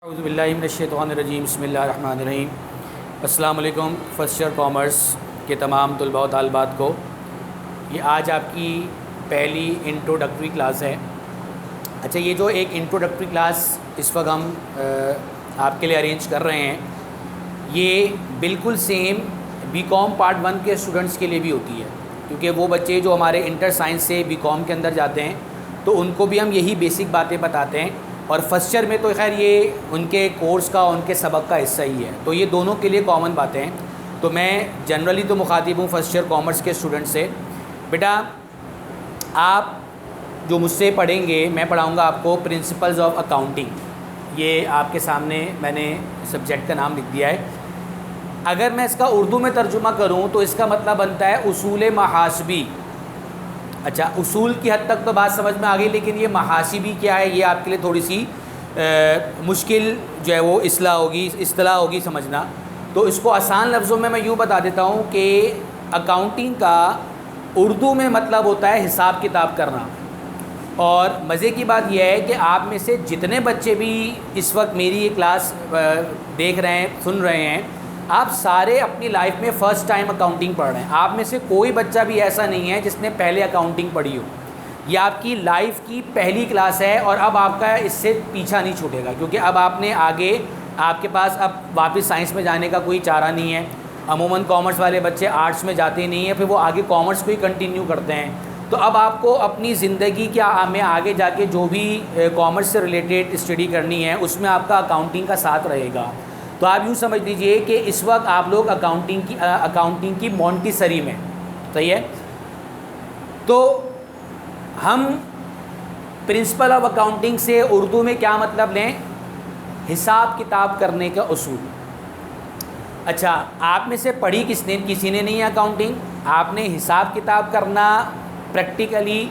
औज़ुबिल्लाहिमिनश्शैतानिर्रजीम बिस्मिल्लाहिर्रहमानिर्रहीम। अस्सलाम वालेकुम फ़र्स्ट ईयर कॉमर्स के तमाम तलबा व तालिबात को। ये आज आपकी पहली इंट्रोडक्टरी क्लास है। अच्छा, ये जो एक इंट्रोडक्टरी क्लास इस वक्त हम आपके लिए अरेंज कर रहे हैं, ये बिल्कुल सेम बीकॉम पार्ट 1 के स्टूडेंट्स के लिए भी होती है, क्योंकि वो बच्चे जो हमारे इंटर साइंस से बीकॉम के अंदर जाते हैं तो उनको भी हम यही बेसिक बातें बताते हैं, और फर्स्ट ईयर में तो खैर ये उनके कोर्स का, उनके सबक का हिस्सा ही है, तो ये दोनों के लिए कॉमन बातें हैं। तो मैं जनरली तो मुखातिब हूँ फर्स्ट ईयर कॉमर्स के स्टूडेंट से। बेटा, आप जो मुझसे पढ़ेंगे, मैं पढ़ाऊँगा आपको प्रिंसिपल्स ऑफ अकाउंटिंग। ये आपके सामने मैंने सब्जेक्ट का नाम लिख दिया है। अगर मैं इसका उर्दू में तर्जुमा करूँ तो इसका मतलब बनता है उसूल महासबी। अच्छा, उसूल की हद तक तो बात समझ में आ गई, लेकिन ये महासिबी क्या है, ये आपके लिए थोड़ी सी मुश्किल जो है वो इस्तिलाह होगी समझना। तो इसको आसान लफ्ज़ों में मैं यूँ बता देता हूँ कि अकाउंटिंग का उर्दू में मतलब होता है हिसाब किताब करना। और मज़े की बात यह है कि आप में से जितने बच्चे भी इस वक्त मेरी ये क्लास देख रहे हैं, सुन रहे हैं, आप सारे अपनी लाइफ में फ़र्स्ट टाइम अकाउंटिंग पढ़ रहे हैं। आप में से कोई बच्चा भी ऐसा नहीं है जिसने पहले अकाउंटिंग पढ़ी हो। ये आपकी लाइफ की पहली क्लास है और अब आपका इससे पीछा नहीं छूटेगा, क्योंकि अब आपने आगे, आपके पास अब वापस साइंस में जाने का कोई चारा नहीं है। अमूमन कॉमर्स वाले बच्चे आर्ट्स में जाते ही नहीं हैं, फिर वो आगे कॉमर्स को ही कंटिन्यू करते हैं। तो अब आपको अपनी ज़िंदगी में आगे जाके जो भी कॉमर्स से रिलेटेड स्टडी करनी है उसमें आपका अकाउंटिंग का साथ रहेगा। तो आप यूँ समझ लीजिए कि इस वक्त आप लोग अकाउंटिंग की मॉन्टेसरी में, सही है। तो हम प्रिंसिपल ऑफ अकाउंटिंग से उर्दू में क्या मतलब लें? हिसाब किताब करने का उसूल। अच्छा, आप में से पढ़ी किसी ने नहीं है अकाउंटिंग। आपने हिसाब किताब करना प्रैक्टिकली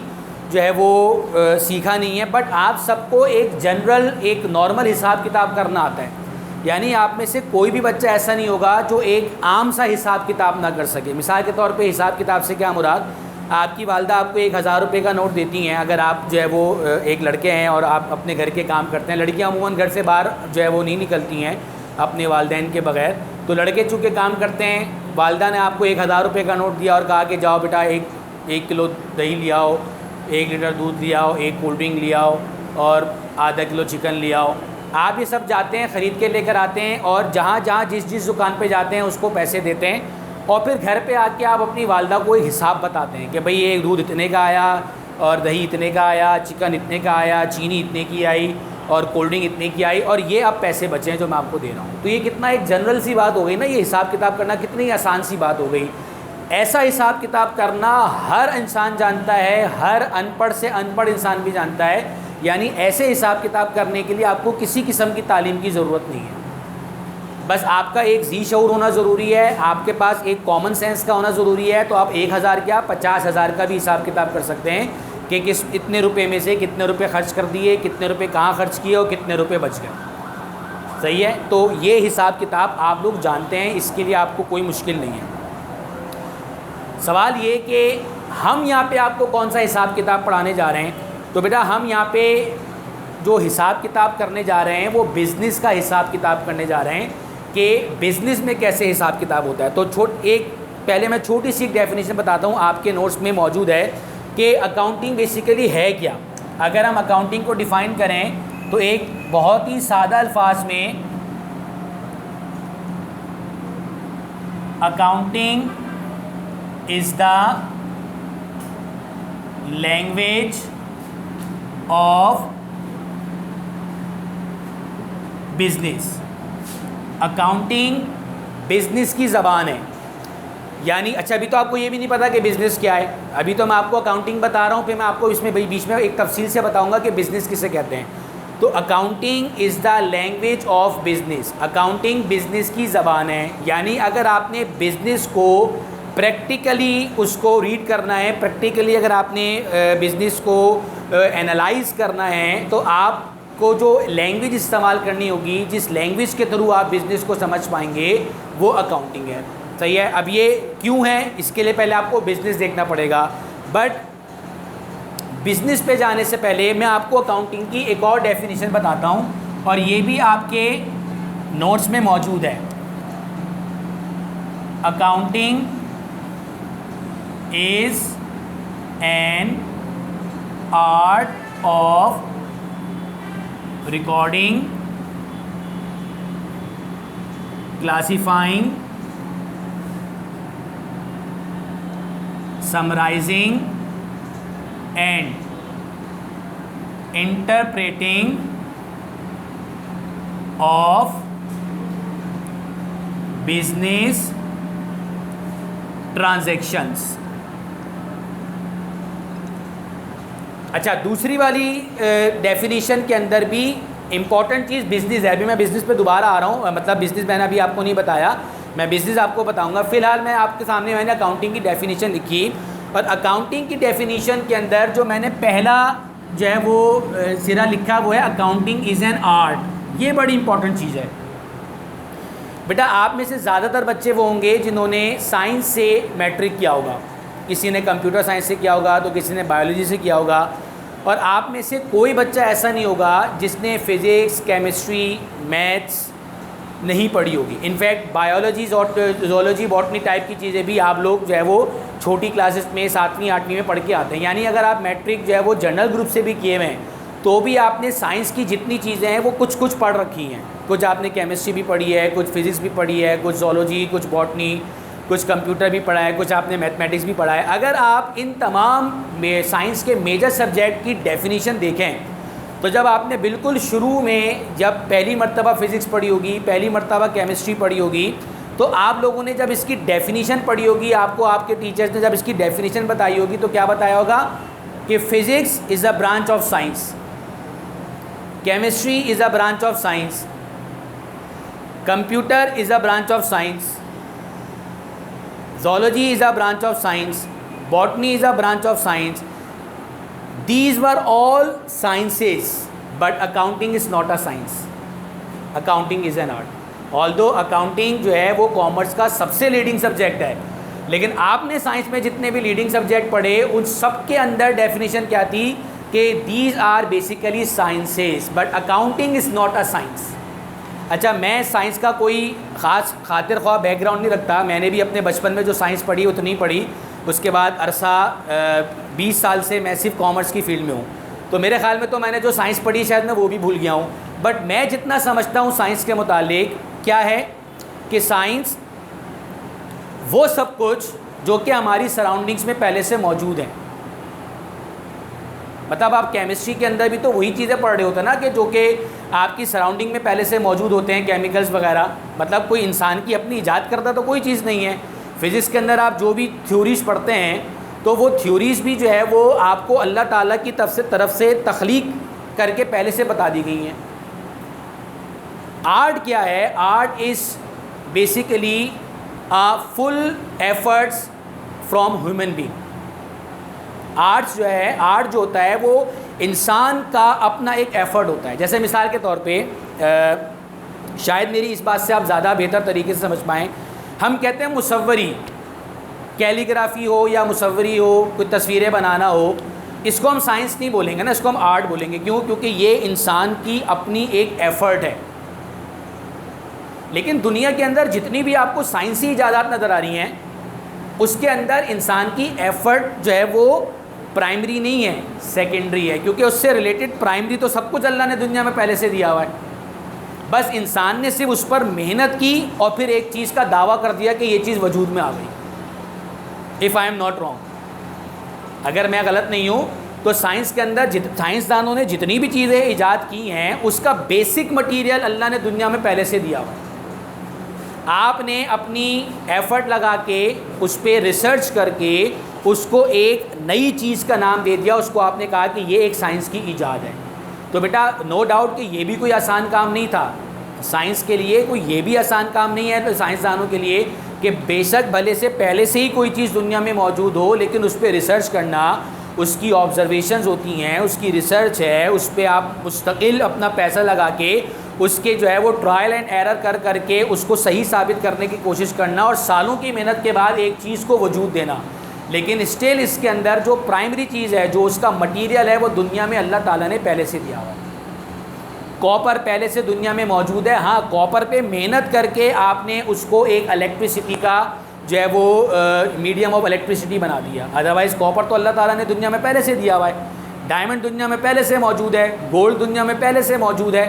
जो है वो सीखा नहीं है, बट आप सबको एक जनरल, एक नॉर्मल हिसाब किताब करना आता है। यानी आप में से कोई भी बच्चा ऐसा नहीं होगा जो एक आम सा हिसाब किताब ना कर सके। मिसाल के तौर पे हिसाब किताब से क्या मुराद? आपकी वालदा आपको 1000 रुपये का नोट देती हैं, अगर आप जो है वो एक लड़के हैं और आप अपने घर के काम करते हैं। लड़कियां अमूमन घर से बाहर जो है वो नहीं निकलती हैं अपने वालदैन के बग़ैर। तो लड़के चूँकि काम करते हैं, वालदा ने आपको 1000 रुपये का नोट दिया और कहा कि जाओ बेटा एक किलो दही ले आओ, 1 लीटर दूध ले आओ, 1 कोल्ड ड्रिंक ले आओ और आधा किलो चिकन ले आओ। आप ये सब जाते हैं, ख़रीद के लेकर आते हैं, और जहाँ जहाँ जिस दुकान पे जाते हैं उसको पैसे देते हैं, और फिर घर पे आके आप अपनी वालदा को एक हिसाब बताते हैं कि भाई ये दूध इतने का आया और दही इतने का आया, चिकन इतने का आया, चीनी इतने की आई और कोल्ड ड्रिंक इतने की आई, और ये अब पैसे बचे हैं जो मैं आपको दे रहा हूँ। तो ये कितना एक जनरल सी बात हो गई ना, ये हिसाब किताब करना कितनी आसान सी बात हो गई। ऐसा हिसाब किताब करना हर इंसान जानता है, हर अनपढ़ से अनपढ़ इंसान भी जानता है। यानी ऐसे हिसाब किताब करने के लिए आपको किसी किस्म की तालीम की ज़रूरत नहीं है। बस आपका एक जी शऊर होना ज़रूरी है, आपके पास एक कॉमन सेंस का होना ज़रूरी है। तो आप 1000 क्या 50,000 का भी हिसाब किताब कर सकते हैं कि इतने रुपए में से कितने रुपए खर्च कर दिए, कितने रुपए कहाँ खर्च किए और कितने रुपए बच गए। सही है। तो ये हिसाब किताब आप लोग जानते हैं, इसके लिए आपको कोई मुश्किल नहीं है। सवाल ये कि हम यहाँ पे आपको कौन सा हिसाब किताब पढ़ाने जा रहे हैं। तो बेटा, हम यहाँ पे जो हिसाब किताब करने जा रहे हैं वो बिज़नेस का हिसाब किताब करने जा रहे हैं कि बिज़नेस में कैसे हिसाब किताब होता है। तो पहले मैं छोटी सी डेफिनेशन बताता हूँ, आपके नोट्स में मौजूद है कि अकाउंटिंग बेसिकली है क्या। अगर हम अकाउंटिंग को डिफ़ाइन करें तो एक बहुत ही सादा अल्फाज में accounting is the language of business. Accounting business की ज़बान है। यानी अच्छा, अभी तो आपको ये भी नहीं पता कि बिज़नेस क्या है। अभी तो मैं आपको अकाउंटिंग बता रहा हूँ, फिर मैं आपको इसमें बीच में एक तफसील से बताऊँगा कि बिज़नेस किसे कहते हैं। तो accounting is the language of business. Accounting business की ज़बान है। यानी अगर आपने बिज़नेस को प्रैक्टिकली उसको रीड करना है, प्रैक्टिकली अगर आपने बिज़नेस को एनालाइज़ करना है, तो आपको जो लैंग्वेज इस्तेमाल करनी होगी, जिस लैंग्वेज के थ्रू आप बिज़नेस को समझ पाएंगे, वो अकाउंटिंग है। सही है। अब ये क्यों है, इसके लिए पहले आपको बिज़नेस देखना पड़ेगा। बट बिज़नेस पे जाने से पहले मैं आपको अकाउंटिंग की एक और डेफिनेशन बताता हूँ और ये भी आपके नोट्स में मौजूद है। Accounting is an art of recording, classifying, summarising and interpreting of business transactions. अच्छा, दूसरी वाली डेफिनेशन के अंदर भी इम्पॉर्टेंट चीज़ बिजनेस है। अभी मैं बिज़नेस पे दोबारा आ रहा हूँ, मतलब बिज़नेस मैंने अभी आपको नहीं बताया, मैं बिज़नेस आपको बताऊंगा। फ़िलहाल मैं आपके सामने मैंने अकाउंटिंग की डेफिनेशन लिखी, और अकाउंटिंग की डेफिनेशन के अंदर जो मैंने पहला जो है वो सिरा लिखा वो है अकाउंटिंग इज़ एन आर्ट। ये बड़ी इंपॉर्टेंट चीज़ है बेटा। आप में से ज़्यादातर बच्चे वो होंगे जिन्होंने साइंस से मैट्रिक किया होगा, किसी ने कंप्यूटर साइंस से किया होगा, तो किसी ने बायोलॉजी से किया होगा, और आप में से कोई बच्चा ऐसा नहीं होगा जिसने फिज़िक्स, केमिस्ट्री, मैथ्स नहीं पढ़ी होगी। In fact biology, zoology, botany type की चीज़ें भी आप लोग जो है वो छोटी क्लासेस में 7वीं 8वीं में पढ़ के आते हैं। यानी अगर आप मैट्रिक जो है वो जनरल ग्रुप से भी किए हुए हैं तो भी आपने साइंस की जितनी चीज़ें हैं वो कुछ कुछ पढ़ रखी हैं। कुछ आपने केमिस्ट्री भी पढ़ी है, कुछ फिज़िक्स भी पढ़ी है, कुछ ज़ूलॉजी, कुछ बॉटनी, कुछ कंप्यूटर भी पढ़ा है, कुछ आपने मैथमेटिक्स भी पढ़ा है। अगर आप इन तमाम साइंस के मेजर सब्जेक्ट की डेफिनेशन देखें तो जब आपने बिल्कुल शुरू में जब पहली मर्तबा फ़िज़िक्स पढ़ी होगी, पहली मर्तबा केमिस्ट्री पढ़ी होगी, तो आप लोगों ने जब इसकी डेफिनेशन पढ़ी होगी, आपको आपके टीचर्स ने जब इसकी डेफिनेशन बताई होगी, तो क्या बताया होगा कि physics is a branch of science, chemistry is a branch of science, computer is a branch of science, zoology is a branch of science, botany is a branch of science. These were all sciences, but accounting is not a science. Accounting is an art. Although accounting जो है वो commerce का सबसे leading subject है, लेकिन आपने science में जितने भी लीडिंग सब्जेक्ट पढ़े उन सब के अंदर डेफिनेशन क्या थी कि these are basically sciences, but accounting is not a science. अच्छा, मैं साइंस का कोई ख़ास खातिर ख्वाह बैकग्राउंड नहीं रखता। मैंने भी अपने बचपन में जो साइंस पढ़ी उतनी पढ़ी, उसके बाद अरसा 20 साल से मैं सिर्फ कॉमर्स की फील्ड में हूँ, तो मेरे ख़्याल में तो मैंने जो साइंस पढ़ी शायद मैं वो भी भूल गया हूँ। बट मैं जितना समझता हूँ साइंस के मुतालिक क्या है कि साइंस वो सब कुछ जो कि हमारी सराउंडिंग्स में पहले से मौजूद हैं। मतलब आप केमिस्ट्री के अंदर भी तो वही चीज़ें पढ़ रहे होते हैं ना कि जो कि आपकी सराउंडिंग में पहले से मौजूद होते हैं, केमिकल्स वगैरह। मतलब कोई इंसान की अपनी ईजाद करता तो कोई चीज़ नहीं है। फ़िज़िक्स के अंदर आप जो भी थ्योरीज़ पढ़ते हैं तो वो थ्योरीज़ भी जो है वो आपको अल्लाह ताला की तरफ से तख्लीक करके पहले से बता दी गई हैं। आर्ट क्या है? Art is basically full efforts from human being. Arts जो है, आर्ट जो होता है वो इंसान का अपना एक एफ़र्ट होता है। जैसे मिसाल के तौर पे शायद मेरी इस बात से आप ज़्यादा बेहतर तरीके से समझ पाएँ। हम कहते हैं मुसव्वरी, कैलीग्राफी हो या मुसव्वरी हो, कोई तस्वीरें बनाना हो, इसको हम साइंस नहीं बोलेंगे ना, इसको हम आर्ट बोलेंगे। क्यों? क्योंकि ये इंसान की अपनी एक एफ़र्ट है। लेकिन दुनिया के अंदर जितनी भी आपको साइंसी इजादात नज़र आ रही हैं उसके अंदर इंसान की एफ़र्ट जो है वो प्राइमरी नहीं है, सेकेंडरी है। क्योंकि उससे रिलेटेड प्राइमरी तो सब कुछ अल्लाह ने दुनिया में पहले से दिया हुआ है। बस इंसान ने सिर्फ उस पर मेहनत की और फिर एक चीज़ का दावा कर दिया कि ये चीज़ वजूद में आ गई। If I am not wrong, अगर मैं गलत नहीं हूँ तो साइंस के अंदर साइंसदानों ने जितनी भी चीज़ें ईजाद की हैं उसका बेसिक मटीरियल अल्लाह ने दुनिया में पहले से दिया हुआ है। आपने अपनी एफ़र्ट लगा के उस पर रिसर्च करके उसको एक नई चीज़ का नाम दे दिया, उसको आपने कहा कि ये एक साइंस की ईजाद है। तो बेटा नो डाउट कि ये भी कोई आसान काम नहीं था। साइंस के लिए कोई ये भी आसान काम नहीं है तो साइंसदानों के लिए कि बेशक भले से पहले से ही कोई चीज़ दुनिया में मौजूद हो, लेकिन उस पर रिसर्च करना, उसकी ऑब्जर्वेशंस होती हैं, उसकी रिसर्च है, उस पर आप मुस्तकिल अपना पैसा लगा के उसके जो है वो ट्रायल एंड एरर कर करके उसको सही साबित करने की कोशिश करना और सालों की मेहनत के बाद एक चीज़ को वजूद देना। लेकिन स्टिल इसके अंदर जो प्राइमरी चीज़ है, जो उसका मटीरियल है, वो दुनिया में अल्लाह ताला ने पहले से दिया हुआ है। कॉपर पहले से दुनिया में मौजूद है। हाँ, कॉपर पे मेहनत करके आपने उसको एक इलेक्ट्रिसिटी का जो है वो मीडियम ऑफ इलेक्ट्रिसिटी बना दिया। अदरवाइज़ कॉपर तो अल्लाह ताला ने दुनिया में पहले से दिया हुआ है। डायमंड दुनिया में पहले से मौजूद है, गोल्ड दुनिया में पहले से मौजूद है,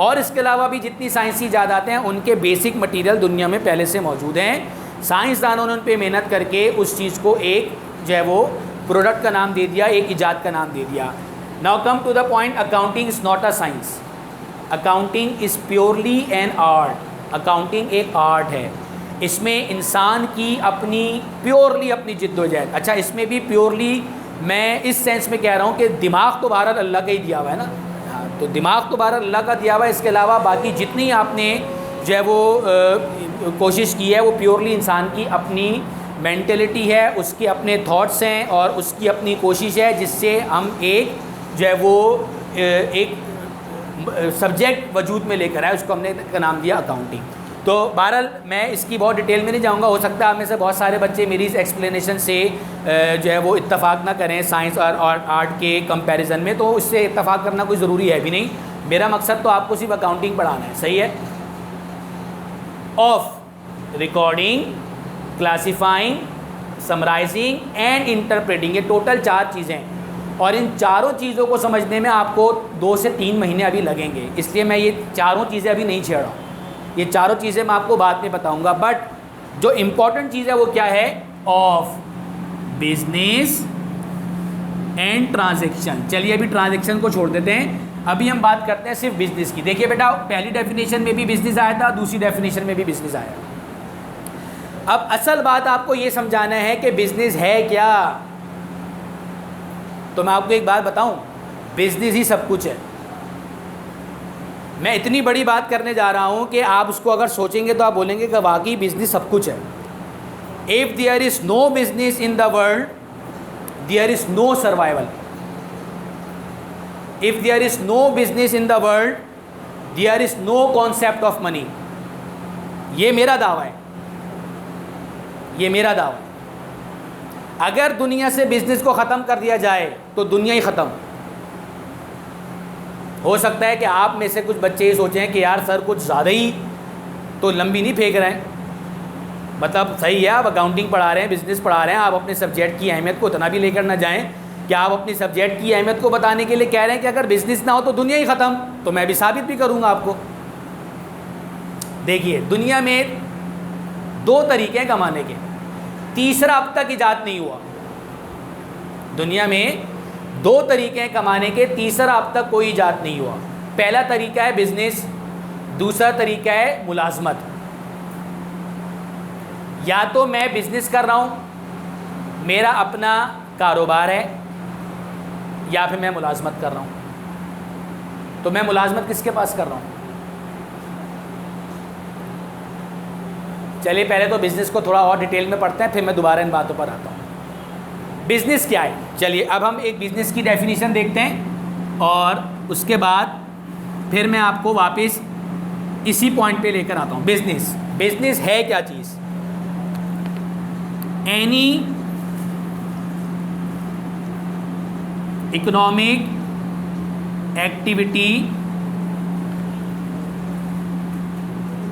और इसके अलावा भी जितनी साइंसी इजादात हैं उनके बेसिक मटेरियल दुनिया में पहले से मौजूद हैं। साइंसदानों ने उन पर मेहनत करके उस चीज़ को एक जो है वो प्रोडक्ट का नाम दे दिया, एक इजाद का नाम दे दिया। Now come to the point, accounting is not a science, accounting is purely an art. Accounting एक आर्ट है, इसमें इंसान की अपनी प्योरली अपनी जिद्दोजहद। अच्छा, इसमें भी प्योरली मैं इस सेंस में कह रहा हूँ कि दिमाग तो बहरहाल अल्लाह का ही दिया हुआ है ना। हाँ, तो दिमाग तो बहरहाल अल्लाह का दिया हुआ है, इसके अलावा बाकी जितनी आपने जो है वो कोशिश की है वो प्योरली इंसान की अपनी मेंटलिटी है, उसके अपने थॉट्स हैं और उसकी अपनी कोशिश है, जिससे हम एक जो है वो एक सब्जेक्ट वजूद में लेकर आए, उसको हमने का नाम दिया अकाउंटिंग। तो बहरहाल मैं इसकी बहुत डिटेल में नहीं जाऊंगा। हो सकता है आप में से बहुत सारे बच्चे मेरी इस एक्सप्लेनेशन से जो है वो इत्तफाक ना करें साइंस और आर्ट के कंपैरिजन में, तो इससे इत्तफाक करना कोई ज़रूरी है भी नहीं। मेरा मकसद तो आपको सिर्फ अकाउंटिंग पढ़ाना है, सही है। Of recording, classifying, summarising and interpreting, ये टोटल 4 चीज़ें हैं, और इन चारों चीज़ों को समझने में आपको 2 से 3 महीने अभी लगेंगे। इसलिए मैं ये चारों चीज़ें अभी नहीं छेड़ रहा हूँ, ये चारों चीज़ें मैं आपको बाद में बताऊंगा। बट जो इम्पोर्टेंट चीज़ है वो क्या है, ऑफ बिजनेस एंड ट्रांजैक्शन। चलिए अभी ट्रांजैक्शन को छोड़ देते हैं, अभी हम बात करते हैं सिर्फ बिजनेस की। देखिए बेटा, पहली डेफिनेशन में भी बिजनेस आया था, दूसरी डेफिनेशन में भी बिजनेस आया। अब असल बात आपको ये समझाना है कि बिजनेस है क्या। तो मैं आपको एक बात बताऊं, बिजनेस ही सब कुछ है। मैं इतनी बड़ी बात करने जा रहा हूं कि आप उसको अगर सोचेंगे तो आप बोलेंगे कि वाकई बिजनेस सब कुछ है। If there is no business in the world, there is no survival. If there is no business in the world, there is no concept of money. ये मेरा दावा है, ये मेरा दावा है। अगर दुनिया से बिजनेस को ख़त्म कर दिया जाए तो दुनिया ही ख़त्म। हो सकता है कि आप में से कुछ बच्चे ये सोचें कि यार सर कुछ ज़्यादा ही तो लंबी नहीं फेंक रहे हैं, मतलब सही है आप अकाउंटिंग पढ़ा रहे हैं, बिजनेस पढ़ा रहे हैं, आप अपने सब्जेक्ट की अहमियत को इतना भी लेकर ना जाएं कि आप अपनी सब्जेक्ट की अहमियत को बताने के लिए कह रहे हैं कि अगर बिजनेस ना हो तो दुनिया ही ख़त्म। तो मैं भी साबित भी करूँगा आपको। देखिए, दुनिया में 2 तरीके हैं कमाने के, तीसरा अब तक ईजाद नहीं हुआ। दुनिया में 2 तरीके हैं कमाने के, तीसरा अब तक कोई ईजाद नहीं हुआ। पहला तरीका है बिजनेस, दूसरा तरीका है मुलाजमत। या तो मैं बिजनेस कर रहा हूँ, मेरा अपना कारोबार है, या फिर मैं मुलाजमत कर रहा हूँ। तो मैं मुलाजमत किसके पास कर रहा हूँ? चलिए पहले तो बिज़नेस को थोड़ा और डिटेल में पढ़ते हैं, फिर मैं दोबारा इन बातों पर आता हूँ। बिज़नेस क्या है? चलिए अब हम एक बिज़नेस की डेफिनेशन देखते हैं और उसके बाद फिर मैं आपको वापस इसी पॉइंट पे लेकर आता हूँ। बिज़नेस है क्या चीज़? Any economic activity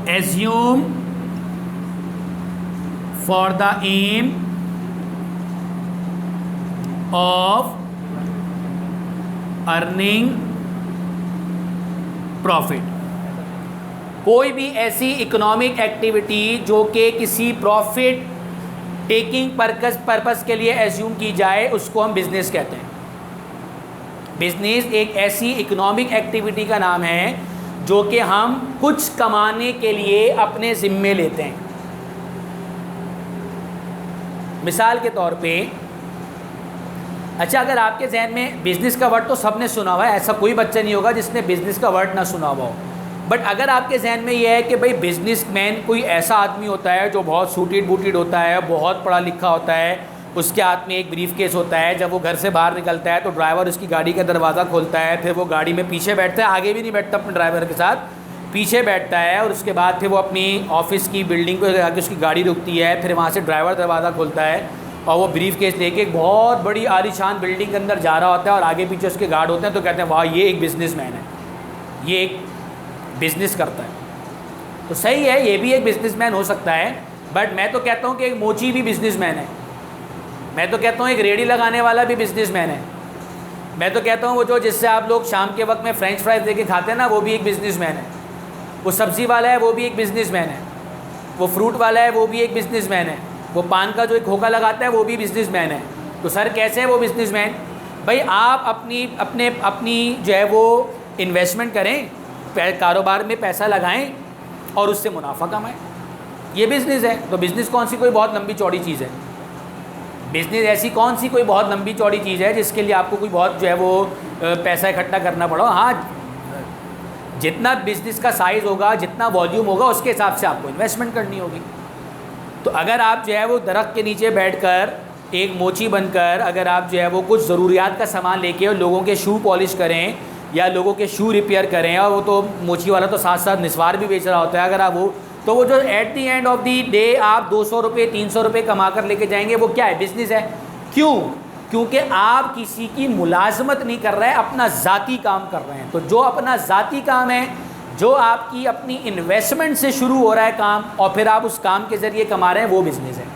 assume for the aim of earning profit। कोई भी ऐसी इकोनॉमिक एक्टिविटी जो कि किसी प्रॉफिट टेकिंग पर्पस के लिए एज्यूम की जाए, उसको हम बिजनेस कहते हैं। बिजनेस एक ऐसी इकोनॉमिक एक्टिविटी का नाम है जो कि हम कुछ कमाने के लिए अपने ज़िम्मे लेते हैं। मिसाल के तौर पे, अच्छा अगर आपके जहन में बिज़नेस का वर्ड तो सबने सुना हुआ है, ऐसा कोई बच्चा नहीं होगा जिसने बिज़नेस का वर्ड ना सुना हुआ हो। बट अगर आपके जहन में यह है कि भाई बिजनेसमैन कोई ऐसा आदमी होता है जो बहुत सूटेड बूटेड होता है, बहुत पढ़ा लिखा होता है, उसके हाथ में एक ब्रीफ केस होता है, जब वो घर से बाहर निकलता है तो ड्राइवर उसकी गाड़ी का दरवाज़ा खोलता है, फिर वो गाड़ी में पीछे बैठता है, आगे भी नहीं बैठता अपने ड्राइवर के साथ, पीछे बैठता है, और उसके बाद फिर वो अपनी ऑफिस की बिल्डिंग पर जाकर उसकी गाड़ी रुकती है, फिर वहाँ से ड्राइवर दरवाज़ा खोलता है, और वो ब्रीफ केस लेके एक बहुत बड़ी आलीशान बिल्डिंग के अंदर जा रहा होता है और आगे पीछे उसके गार्ड होते हैं, तो कहते हैं वाह ये एक बिजनेसमैन है, ये एक बिज़नेस करता है। तो सही है, ये भी एक बिजनेसमैन हो सकता है, बट मैं तो कहता हूँ कि एक मोची भी बिजनेसमैन है। मैं तो कहता हूँ एक रेडी लगाने वाला भी बिजनेसमैन है। मैं तो कहता हूँ वो जो जिससे आप लोग शाम के वक्त में फ्रेंच फ्राइज लेके खाते हैं ना, वो भी एक बिजनेसमैन है। वो सब्ज़ी वाला है, वो भी एक बिजनेसमैन है। वो फ्रूट वाला है, वो भी एक बिजनेसमैन है। वो पान का जो एक खोखा लगाता है, वो भी बिजनेसमैन है। तो सर कैसे है वो बिजनेसमैन? भाई आप अपनी जो है वो इन्वेस्टमेंट करें, कारोबार में पैसा लगाएं और उससे मुनाफा कमाएं, ये बिज़नेस है। तो बिज़नेस कौन सी कोई बहुत लंबी चौड़ी चीज़ है? बिज़नेस ऐसी कौन सी कोई बहुत लंबी चौड़ी चीज़ है जिसके लिए आपको कोई बहुत जो है वो पैसा इकट्ठा करना पड़ा? हाँ, जितना बिज़नेस का साइज़ होगा, जितना वॉल्यूम होगा, उसके हिसाब से आपको इन्वेस्टमेंट करनी होगी। तो अगर आप जो है वो दरख्त के नीचे बैठकर एक मोची बनकर अगर आप जो है वो कुछ ज़रूरियात का सामान लेके और लोगों के शू पॉलिश करें या लोगों के शू रिपेयर करें, और वो तो मोची वाला तो साथ साथ निस्वार भी बेच रहा होता है, अगर आप तो वो जो at the end of the day आप 200 रुपये 300 रुपये कमा कर लेके जाएंगे, वो क्या है? बिजनेस है। क्यों? क्योंकि आप किसी की मुलाजमत नहीं कर रहे हैं, अपना ज़ाती काम कर रहे हैं। तो जो अपना ज़ाती काम है, जो आपकी अपनी इन्वेस्टमेंट से शुरू हो रहा है काम, और फिर आप उस काम के ज़रिए कमा रहे हैं, वो बिज़नेस है।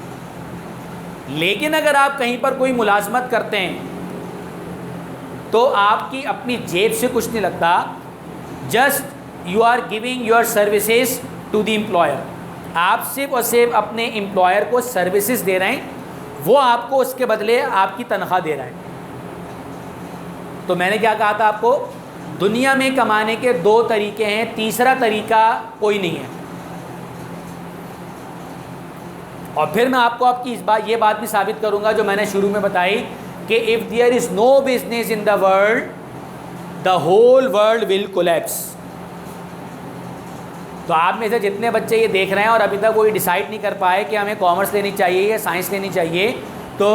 लेकिन अगर आप कहीं पर कोई मुलाजमत करते हैं तो आपकी अपनी जेब से कुछ नहीं लगता, just you are giving your services to the employer. आप सिर्फ और सिर्फ अपने एम्प्लॉयर को सर्विसेज दे रहे हैं, वो आपको उसके बदले आपकी तनख्वाह दे रहा है। तो मैंने क्या कहा था आपको? दुनिया में कमाने के 2 तरीके हैं, तीसरा तरीका कोई नहीं है। और फिर मैं आपको आपकी ये बात भी साबित करूंगा जो मैंने शुरू में बताई कि if there is no business in the world, the whole world will collapse. तो आप में से जितने बच्चे ये देख रहे हैं और अभी तक कोई डिसाइड नहीं कर पाए कि हमें कॉमर्स लेनी चाहिए या साइंस लेनी चाहिए, तो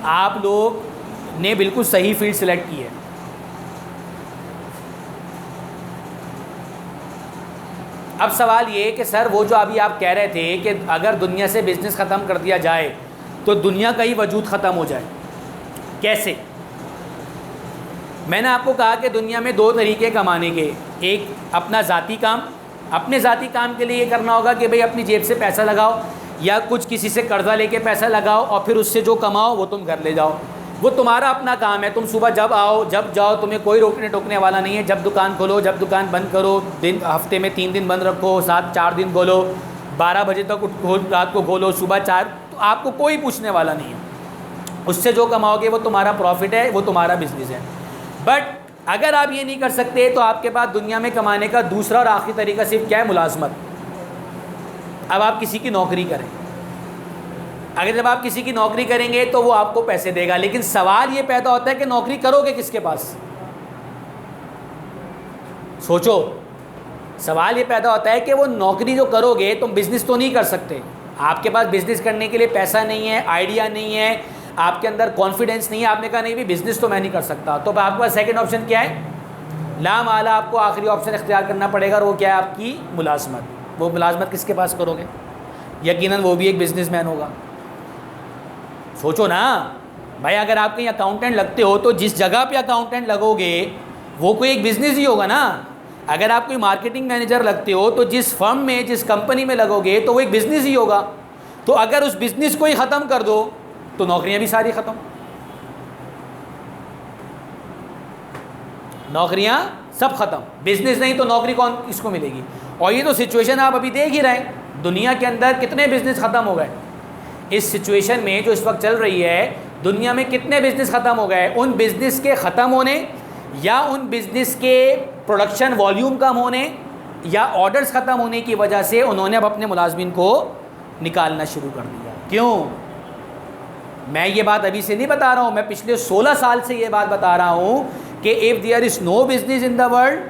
आप लोग ने बिल्कुल सही फील्ड सिलेक्ट की है। अब सवाल ये कि सर वो जो अभी आप कह रहे थे कि अगर दुनिया से बिज़नेस ख़त्म कर दिया जाए तो दुनिया का ही वजूद ख़त्म हो जाए, कैसे? मैंने आपको कहा कि दुनिया में 2 तरीके कमाने के, एक अपना ज़ाती काम, अपने ज़ाती काम के लिए ये करना होगा कि भाई अपनी जेब से पैसा लगाओ या कुछ किसी से कर्ज़ा लेके पैसा लगाओ और फिर उससे जो कमाओ वो तुम घर ले जाओ, वो तुम्हारा अपना काम है। तुम सुबह जब आओ जब जाओ, तुम्हें कोई रोकने टोकने वाला नहीं है। जब दुकान खोलो, जब दुकान बंद करो, दिन हफ्ते में 3 दिन बंद रखो, 4 दिन खोलो, 12 बजे तक रात को खोलो, सुबह 4, तो आपको कोई पूछने वाला नहीं है। उससे जो कमाओगे वो तुम्हारा प्रॉफिट है, वो तुम्हारा बिजनेस है। बट अगर आप ये नहीं कर सकते तो आपके पास दुनिया में कमाने का दूसरा और आखिरी तरीका सिर्फ क्या है? मुलाजमत। अब आप किसी की नौकरी करें, अगर जब आप किसी की नौकरी करेंगे तो वो आपको पैसे देगा, लेकिन सवाल ये पैदा होता है कि नौकरी करोगे किसके पास? सोचो, सवाल ये पैदा होता है कि वो नौकरी जो करोगे तुम बिजनेस तो नहीं कर सकते। आपके पास बिजनेस करने के लिए पैसा नहीं है, आइडिया नहीं है, आपके अंदर कॉन्फिडेंस नहीं है। आपने कहा नहीं भी बिजनेस तो मैं नहीं कर सकता, तो आपके पास सेकंड ऑप्शन क्या है? ला माला आपको आखिरी ऑप्शन इख्तियार करना पड़ेगा, और वो क्या है? आपकी मुलाजमत। वो मुलाजमत किसके पास करोगे? यकीनन वो भी एक बिजनेसमैन होगा। सोचो ना भाई, अगर आप कहीं अकाउंटेंट लगते हो तो जिस जगह पे अकाउंटेंट लगोगे वो कोई एक बिजनेस ही होगा ना। अगर आप कोई मार्केटिंग मैनेजर लगते हो तो जिस फर्म में, जिस कंपनी में लगोगे तो वो एक बिजनेस ही होगा। तो अगर उस बिजनेस को ही ख़त्म कर दो तो नौकरियां भी सारी ख़त्म, नौकरियां सब ख़त्म। बिजनेस नहीं तो नौकरी कौन इसको मिलेगी? और ये तो सिचुएशन आप अभी देख ही रहे हैं, दुनिया के अंदर कितने बिजनेस ख़त्म हो गए। इस सिचुएशन में जो इस वक्त चल रही है, दुनिया में कितने बिजनेस ख़त्म हो गए। उन बिजनेस के ख़त्म होने या उन बिजनेस के प्रोडक्शन वॉल्यूम कम होने या ऑर्डर्स ख़त्म होने की वजह से उन्होंने अब अपने मुलाजमीन को निकालना शुरू कर दिया। क्यों? मैं ये बात अभी से नहीं बता रहा हूँ, मैं पिछले 16 साल से ये बात बता रहा हूँ कि if there is no business in the world,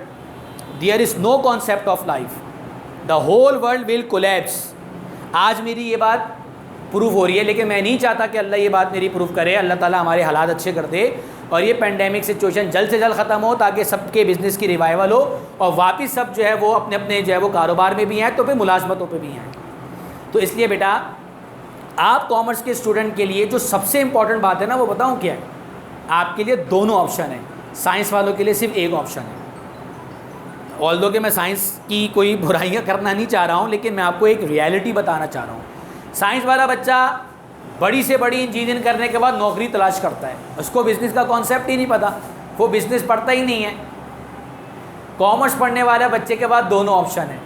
there is no concept of life, the whole world will collapse. आज मेरी ये बात प्रूव हो रही है, लेकिन मैं नहीं चाहता कि अल्लाह ये बात मेरी प्रूव करे। अल्लाह ताला हमारे हालात अच्छे कर दे और ये पेंडेमिक सिचुएशन जल्द से जल्द ख़त्म हो, ताकि सबके बिज़नेस की रिवाइवल हो और वापस सब जो है वो अपने अपने जो है वो कारोबार में भी हैं, तो फिर मुलाजमतों पे भी हैं। तो इसलिए बेटा आप कॉमर्स के स्टूडेंट के लिए जो सबसे इम्पॉर्टेंट बात है ना, वो बताऊं क्या है? आपके लिए दोनों ऑप्शन है, साइंस वालों के लिए सिर्फ एक ऑप्शन है। ऑल्दो कि मैं साइंस की कोई बुराइयां करना नहीं चाह रहा हूं, लेकिन मैं आपको एक रियलिटी बताना चाह रहा हूं। साइंस वाला बच्चा बड़ी से बड़ी इंजीनियरिंग करने के बाद नौकरी तलाश करता है, उसको बिज़नेस का कॉन्सेप्ट ही नहीं पता, वो बिज़नेस पढ़ता ही नहीं है। कॉमर्स पढ़ने वाले बच्चे के पास दोनों ऑप्शन है,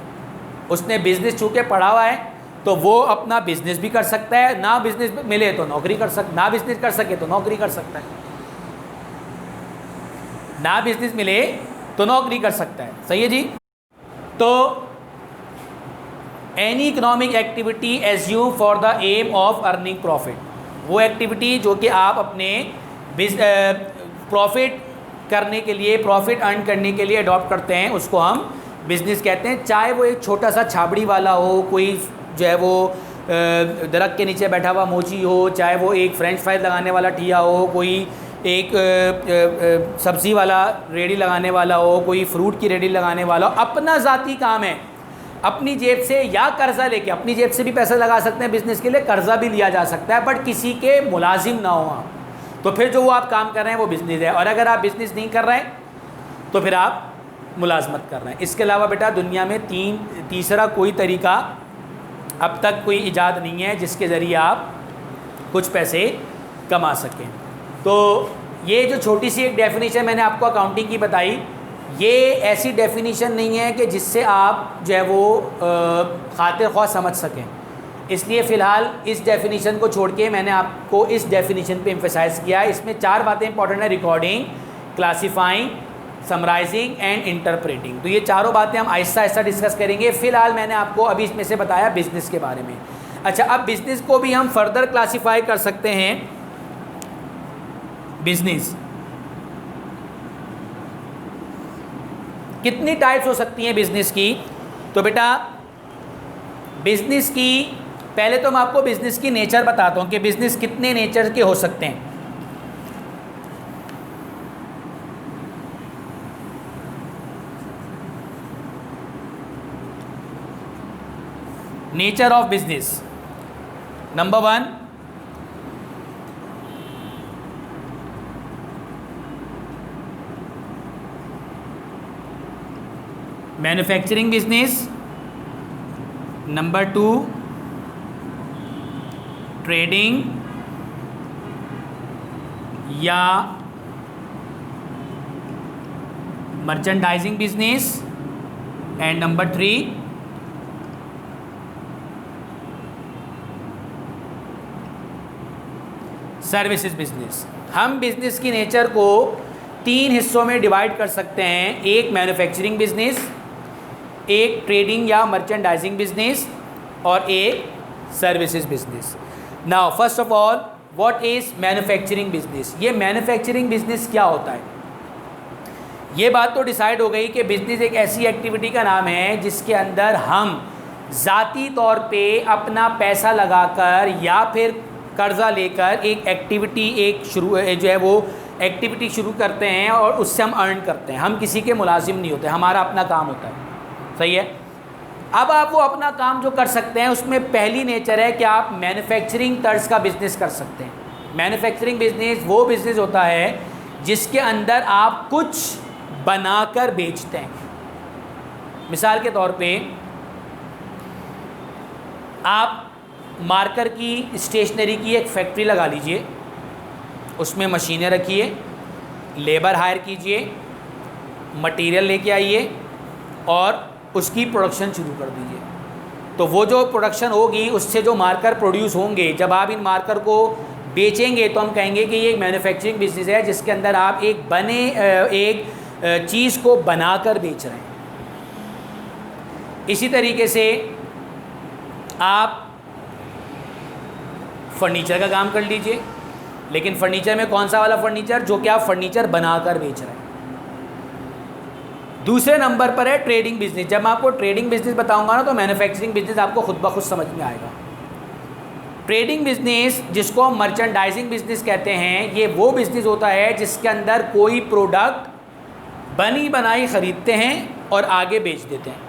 उसने बिज़नेस चूँकि पढ़ा हुआ है तो वो अपना बिज़नेस भी कर सकता है, ना बिज़नेस मिले तो नौकरी कर सकता, ना बिज़नेस कर सके तो नौकरी कर सकता है, ना बिज़नेस मिले तो नौकरी कर सकता है। सही है जी। तो any economic activity assume for the aim of earning profit, वो एक्टिविटी जो कि आप अपने प्रॉफिट करने के लिए, प्रॉफिट अर्न करने के लिए अडॉप्ट करते हैं, उसको हम बिज़नेस कहते हैं। चाहे वो एक छोटा सा छाबड़ी वाला हो, कोई जो है वो दरख्त के नीचे बैठा हुआ मोची हो, चाहे वो एक फ्रेंच फ्राइज लगाने वाला ठिया हो, कोई एक सब्ज़ी वाला रेडी लगाने वाला हो, कोई फ्रूट की रेडी लगाने वाला हो, अपना ज़ाती काम है। अपनी जेब से या कर्ज़ा लेके, अपनी जेब से भी पैसा लगा सकते हैं बिज़नेस के लिए, कर्ज़ा भी लिया जा सकता है, बट किसी के मुलाजिम ना हो आप, तो फिर जो वो आप काम कर रहे हैं वो बिज़नेस है। और अगर आप बिज़नेस नहीं कर रहे हैं तो फिर आप मुलाजमत कर रहे हैं। इसके अलावा बेटा दुनिया में तीसरा कोई तरीका अब तक कोई ईजाद नहीं है जिसके ज़रिए आप कुछ पैसे कमा सकें। तो ये जो छोटी सी एक डेफिनेशन मैंने आपको अकाउंटिंग की बताई, ये ऐसी डेफिनेशन नहीं है कि जिससे आप जो है वो खातिर ख्वाह समझ सकें, इसलिए फ़िलहाल इस डेफिनेशन को छोड़ के मैंने आपको इस डेफिनेशन पे एम्फेसाइज़ किया है। इसमें 4 बातें इंपॉर्टेंट है: recording, classifying, summarising and interpreting. तो ये चारों बातें हम आहिस्ता आहिस्ता डिस्कस करेंगे। फ़िलहाल मैंने आपको अभी इसमें से बताया बिज़नेस के बारे में। अच्छा, अब बिज़नेस को भी हम फर्दर क्लासीफाई कर सकते हैं। बिज़नेस कितनी टाइप्स हो सकती हैं बिज़नेस की? तो बेटा बिज़नेस की पहले तो मैं आपको बिज़नेस की नेचर बताता हूं कि बिज़नेस कितने नेचर के हो सकते हैं। Nature of business, number 1, manufacturing business, number 2, trading या merchandising business, and number 3, services business. हम बिजनेस की नेचर को 3 हिस्सों में डिवाइड कर सकते हैं: एक मैन्युफैक्चरिंग बिजनेस, एक ट्रेडिंग या मर्चेंडाइजिंग बिजनेस, और एक services business. Now first of all, what is manufacturing business? ये मैन्युफैक्चरिंग बिजनेस क्या होता है? ये बात तो डिसाइड हो गई कि बिजनेस एक ऐसी एक्टिविटी का नाम है जिसके अंदर हम ज़ाती तौर पे अपना पैसा लगाकर या फिर कर्ज़ा लेकर एक एक्टिविटी जो है वो एक्टिविटी शुरू करते हैं और उससे हम अर्न करते हैं। हम किसी के मुलाजिम नहीं होते, हमारा अपना काम होता है। सही है। अब आप वो अपना काम जो कर सकते हैं उसमें पहली नेचर है कि आप मैन्युफैक्चरिंग तर्ज का बिज़नेस कर सकते हैं। मैन्युफैक्चरिंग बिज़नेस वो बिज़नेस होता है जिसके अंदर आप कुछ बनाकर बेचते हैं। मिसाल के तौर पे आप मार्कर की स्टेशनरी की एक फैक्ट्री लगा लीजिए, उसमें मशीनें रखिए, लेबर हायर कीजिए, मटेरियल लेके आइए और उसकी प्रोडक्शन शुरू कर दीजिए। तो वो जो प्रोडक्शन होगी उससे जो मार्कर प्रोड्यूस होंगे, जब आप इन मार्कर को बेचेंगे तो हम कहेंगे कि ये एक मैन्युफैक्चरिंग बिजनेस है जिसके अंदर आप एक चीज़ को बनाकर बेच रहे हैं। इसी तरीके से आप फर्नीचर का काम कर लीजिए, लेकिन फर्नीचर में कौन सा वाला फर्नीचर? जो कि आप फर्नीचर बनाकर बेच रहे हैं। दूसरे नंबर पर है ट्रेडिंग बिजनेस। जब मैं आपको ट्रेडिंग बिजनेस बताऊंगा ना तो मैन्युफैक्चरिंग बिजनेस आपको खुद ब खुद समझ में आएगा। ट्रेडिंग बिजनेस जिसको हम मर्चेंडाइजिंग बिजनेस कहते हैं, ये वो बिजनेस होता है जिसके अंदर कोई प्रोडक्ट बनी बनाई ख़रीदते हैं और आगे बेच देते हैं,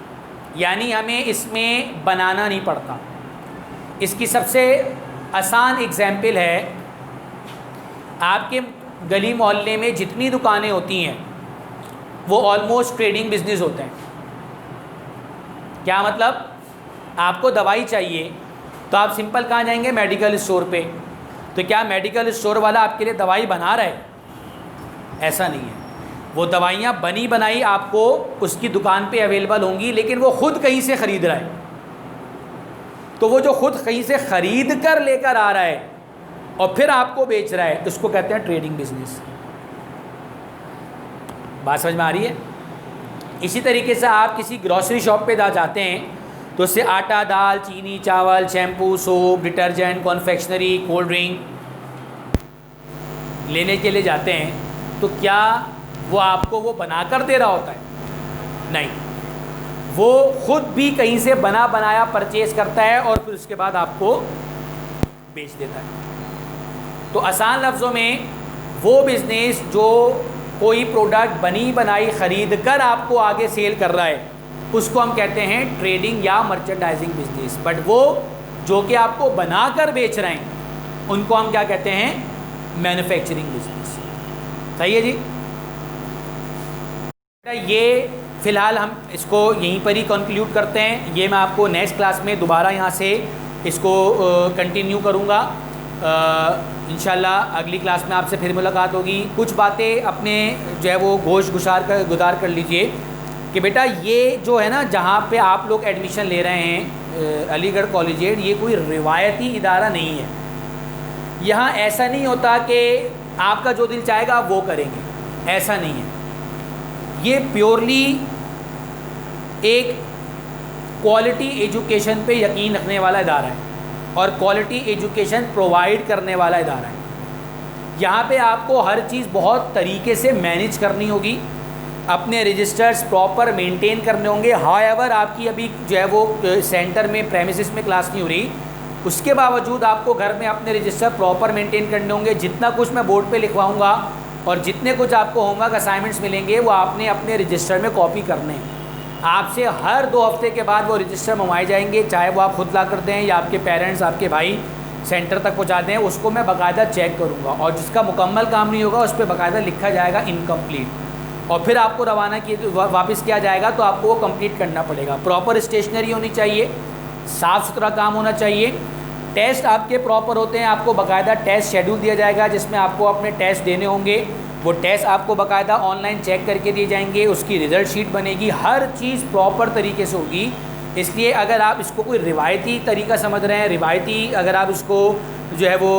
यानी हमें इसमें बनाना नहीं पड़ता। इसकी सबसे आसान एग्जाम्पल है, आपके गली मोहल्ले में जितनी दुकानें होती हैं वो ऑलमोस्ट ट्रेडिंग बिजनेस होते हैं। क्या मतलब, आपको दवाई चाहिए तो आप सिंपल कहाँ जाएंगे, मेडिकल स्टोर पे। तो क्या मेडिकल स्टोर वाला आपके लिए दवाई बना रहा है? ऐसा नहीं है। वो दवाइयाँ बनी बनाई आपको उसकी दुकान पे अवेलेबल होंगी, लेकिन वो खुद कहीं से ख़रीद रहा है। तो वो जो खुद कहीं से ख़रीद कर लेकर आ रहा है और फिर आपको बेच रहा है, उसको कहते हैं ट्रेडिंग बिजनेस। बात समझ में आ रही है? इसी तरीके से आप किसी ग्रॉसरी शॉप पे जाते हैं तो उससे आटा, दाल, चीनी, चावल, shampoo, soap, detergent, confectionery, cold drink लेने के लिए जाते हैं, तो क्या वो आपको वो बना कर दे रहा होता है? नहीं, वो खुद भी कहीं से बना बनाया परचेज़ करता है और फिर उसके बाद आपको बेच देता है। तो आसान लफ्ज़ों में वो बिज़नेस जो कोई प्रोडक्ट बनी बनाई ख़रीद कर आपको आगे सेल कर रहा है, उसको हम कहते हैं ट्रेडिंग या मर्चेंडाइजिंग बिजनेस। बट वो जो कि आपको बना कर बेच रहे हैं, उनको हम क्या कहते हैं, मैन्युफैक्चरिंग बिजनेस। सही है जी? ये फ़िलहाल हम इसको यहीं पर ही कंक्लूड करते हैं। ये मैं आपको नेक्स्ट क्लास में दोबारा यहाँ से इसको कंटिन्यू करूँगा। इंशाल्लाह अगली क्लास में आपसे फिर मुलाकात होगी। कुछ बातें अपने जो है वो गोश गुजार कर लीजिए कि बेटा ये जो है ना, जहाँ पे आप लोग एडमिशन ले रहे हैं अलीगढ़ कॉलेजिएट, ये कोई रिवायती इदारा नहीं है। यहाँ ऐसा नहीं होता कि आपका जो दिल चाहेगा आप वो करेंगे, ऐसा नहीं है। ये प्योरली एक क्वालिटी एजुकेशन पे यकीन रखने वाला इदारा है और क्वालिटी एजुकेशन प्रोवाइड करने वाला इदारा है। यहाँ पे आपको हर चीज़ बहुत तरीके से मैनेज करनी होगी, अपने रजिस्टर्स प्रॉपर मेंटेन करने होंगे। हाउएवर आपकी अभी जो है वो सेंटर में प्रेमिसेस में क्लास नहीं हो रही, उसके बावजूद आपको घर में अपने रजिस्टर प्रॉपर मेंटेन करने होंगे। जितना कुछ मैं बोर्ड पे लिखवाऊंगा और जितने कुछ आपको होमवर्क असाइनमेंट्स मिलेंगे वो आपने अपने रजिस्टर में कॉपी करने हैं। आपसे हर 2 हफ्ते के बाद वो रजिस्टर मंगवाए जाएंगे, चाहे वो आप खुद ला कर दें या आपके पेरेंट्स, आपके भाई सेंटर तक पहुंचा दें। उसको मैं बाकायदा चेक करूंगा और जिसका मुकम्मल काम नहीं होगा उस पर बाकायदा लिखा जाएगा इनकम्प्लीट, और फिर आपको रवाना वापस किया जाएगा। तो आपको वो कंप्लीट करना पड़ेगा। प्रॉपर स्टेशनरी होनी चाहिए, साफ़ सुथरा काम होना चाहिए। टेस्ट आपके प्रॉपर होते हैं, आपको बाकायदा टेस्ट शेड्यूल दिया जाएगा जिसमें आपको अपने टेस्ट देने होंगे। वो टेस्ट आपको बाकायदा ऑनलाइन चेक करके दिए जाएंगे, उसकी रिज़ल्ट शीट बनेगी, हर चीज़ प्रॉपर तरीके से होगी। इसलिए अगर आप इसको कोई रिवायती तरीका समझ रहे हैं, रिवायती अगर आप इसको जो है वो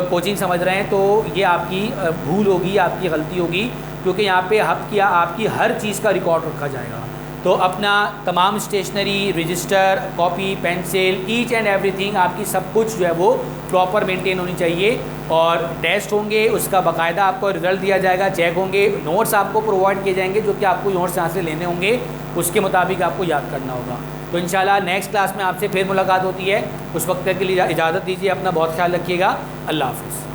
कोचिंग समझ रहे हैं, तो ये आपकी भूल होगी, आपकी गलती होगी, क्योंकि यहाँ पे आपकी हर चीज़ का रिकॉर्ड रखा जाएगा। तो अपना तमाम stationery, register, copy, pencil, each and everything आपकी सब कुछ जो है वो प्रॉपर मेंटेन होनी चाहिए। और टेस्ट होंगे, उसका बाकायदा आपको रिज़ल्ट दिया जाएगा, चेक होंगे, नोट्स आपको प्रोवाइड किए जाएंगे जो कि आपको नोट्स यहाँ से लेने होंगे, उसके मुताबिक आपको याद करना होगा। तो इंशाल्लाह नेक्स्ट क्लास में आपसे फिर मुलाकात होती है। उस वक्त के लिए इजाज़त दीजिए, अपना बहुत ख्याल रखिएगा। अल्लाह हाफ़िज़।